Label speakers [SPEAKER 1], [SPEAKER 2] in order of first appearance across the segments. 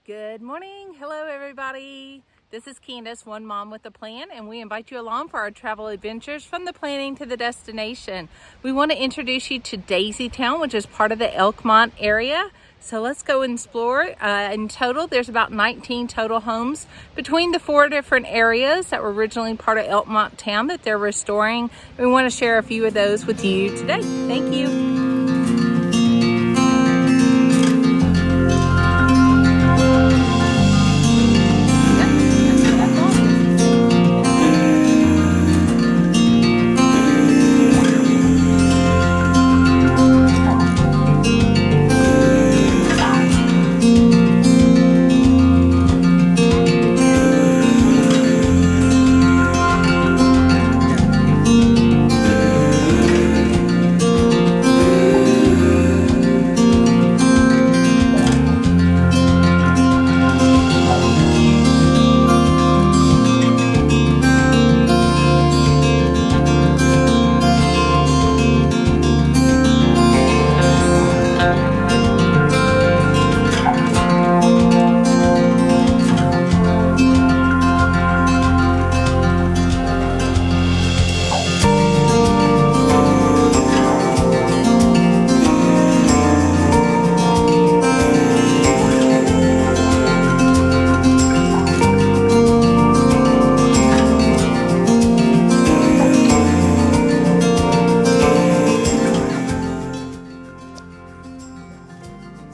[SPEAKER 1] Good morning. Hello, everybody. This is Candace, one mom with a plan, and we invite you along for our travel adventures from the planning to the destination. We want to introduce you to Daisy Town, which is part of the Elkmont area. So let's go and explore. In total, there's about 19 total homes between the 4 different areas that were originally part of Elkmont Town that they're restoring. We want to share a few of those with you today. Thank you.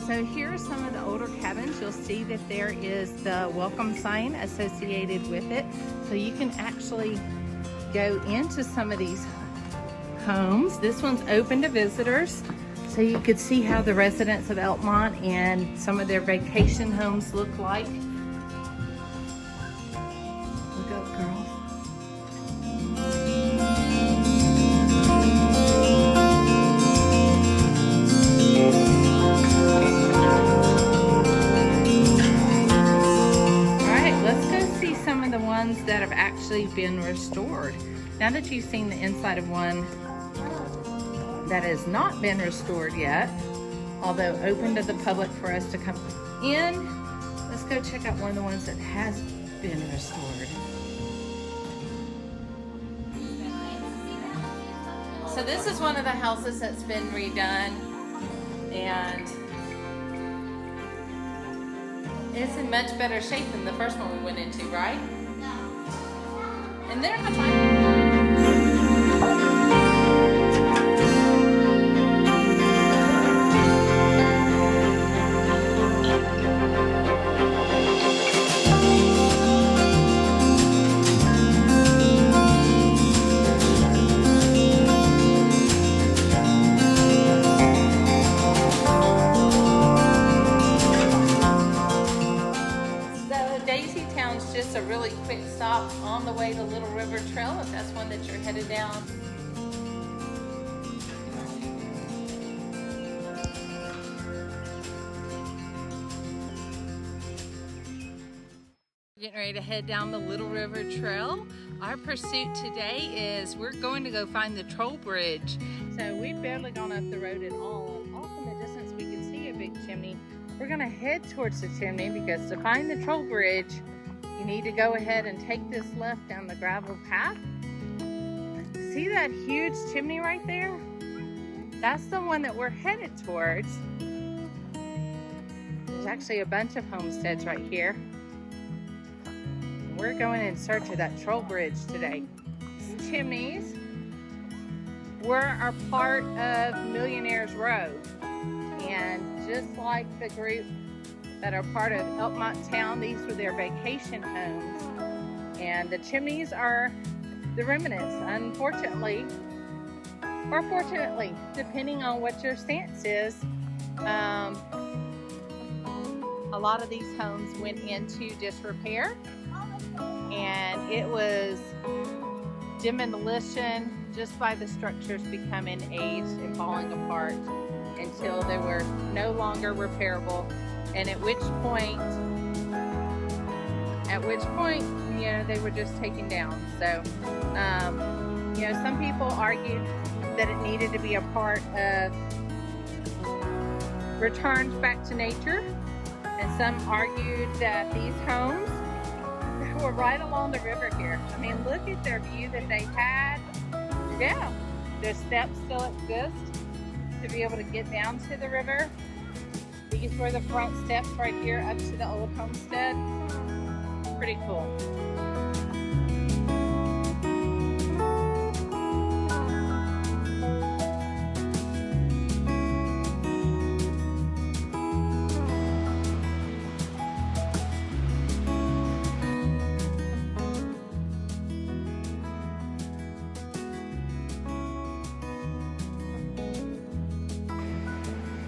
[SPEAKER 1] So here are some of the older cabins. You'll see that there is the welcome sign associated with it. So you can actually go into some of these homes. This one's open to visitors. So you could see how the residents of Elkmont and some of their vacation homes look like. Look up, girls. That have actually been restored. Now that you've seen the inside of one that has not been restored yet, although open to the public for us to come in, let's go check out one of the ones that has been restored. So this is one of the houses that's been redone, and it's in much better shape than the first one we went into, right? And they're not trying just a really quick stop on the way to Little River Trail, if that's one that you're headed down. Getting ready to head down the Little River Trail. Our pursuit today is we're going to go find the troll bridge. So we've barely gone up the road at all, and off in the distance we can see a big chimney. We're going to head towards the chimney because to find the troll bridge, you need to go ahead and take this left down the gravel path. See that huge chimney right there? That's the one that we're headed towards. There's actually a bunch of homesteads right here. We're going in search of that troll bridge today. These chimneys are part of Millionaire Row. And just like the group that are part of Elkmont Town, these were their vacation homes. And the chimneys are the remnants, unfortunately, or fortunately, depending on what your stance is. A lot of these homes went into disrepair, and it was demolition just by the structures becoming aged and falling apart until they were no longer repairable. And at which point, you know, they were just taken down. So, you know, some people argued that it needed to be a part of returns back to nature. And some argued that these homes were right along the river here. I mean, look at their view that they had. Yeah, their steps still exist to be able to get down to the river. These were the front steps right here up to the old homestead. Pretty cool.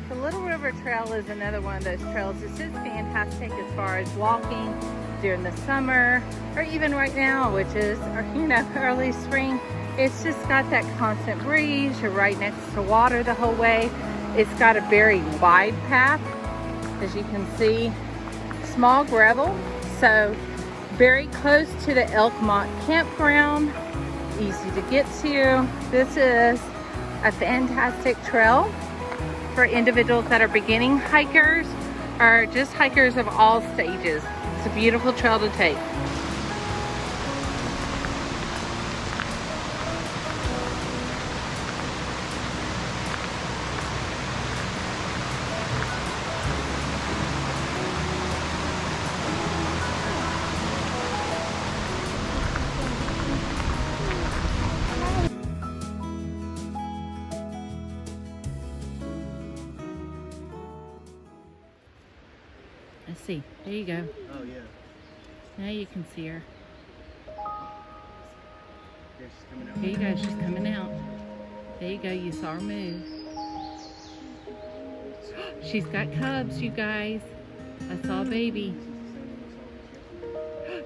[SPEAKER 1] The Little River Trail is another one of those trails. It's just fantastic as far as walking during the summer, or even right now, which is, early spring. It's just got that constant breeze. You're right next to water the whole way. It's got a very wide path, as you can see, small gravel, so very close to the Elkmont campground, easy to get to. This is a fantastic trail for individuals that are beginning hikers or just hikers of all stages. It's a beautiful trail to take. Let's see. There you go.
[SPEAKER 2] Oh, yeah.
[SPEAKER 1] Now you can see her.
[SPEAKER 2] Yeah, she's coming out.
[SPEAKER 1] There you go. She's coming out. There you go. You saw her move. She's got cubs, you guys. I saw a baby.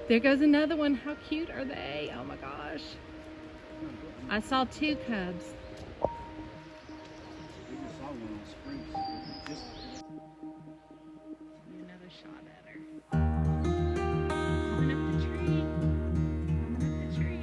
[SPEAKER 1] There goes another one. How cute are they? Oh my gosh. I saw 2 cubs.
[SPEAKER 2] We just saw one on spruce. Just
[SPEAKER 1] Another shot at her. Coming up the tree. Coming up the tree.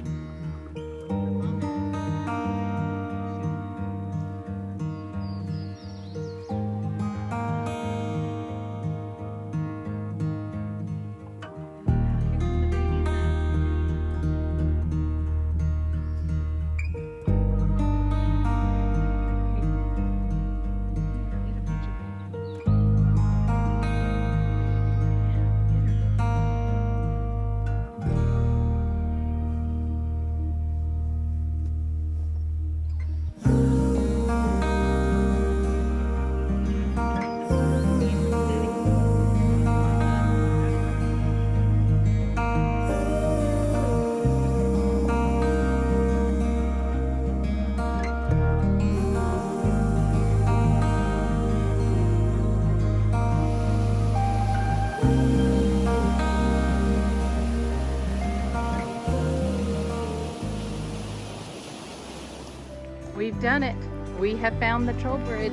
[SPEAKER 1] We've done it. We have found the troll bridge.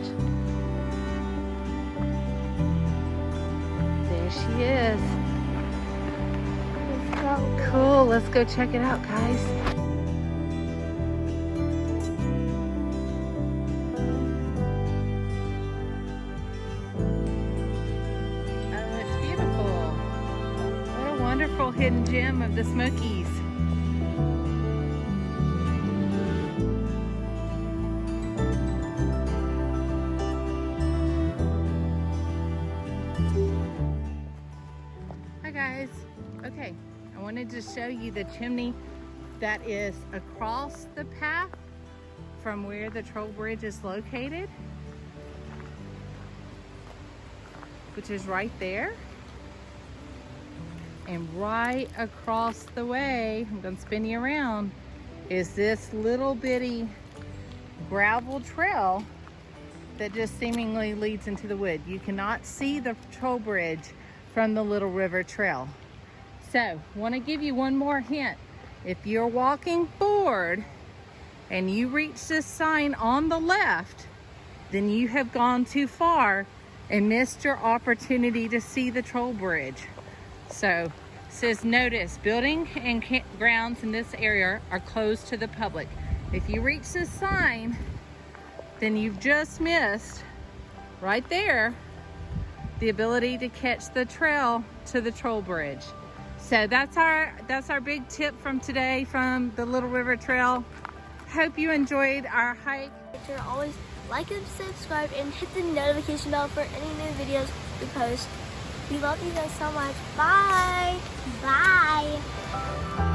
[SPEAKER 1] There she is.
[SPEAKER 3] Let's go.
[SPEAKER 1] Cool. Let's go check it out, guys. Oh, it's beautiful. What a wonderful hidden gem of the Smokies. Guys, okay, I wanted to show you the chimney that is across the path from where the troll bridge is located, which is right there. And right across the way, I'm gonna spin you around, is this little bitty gravel trail that just seemingly leads into the wood. You cannot see the troll bridge from the Little River Trail. So, want to give you one more hint. If you're walking forward and you reach this sign on the left, then you have gone too far and missed your opportunity to see the troll bridge. So, it says notice, building and grounds in this area are closed to the public. If you reach this sign, then you've just missed right there the ability to catch the trail to the troll bridge. So that's our big tip from today from the Little River Trail. Hope you enjoyed our hike.
[SPEAKER 3] Make sure to always like and subscribe and hit the notification bell for any new videos we post. We love you guys so much. Bye. Bye.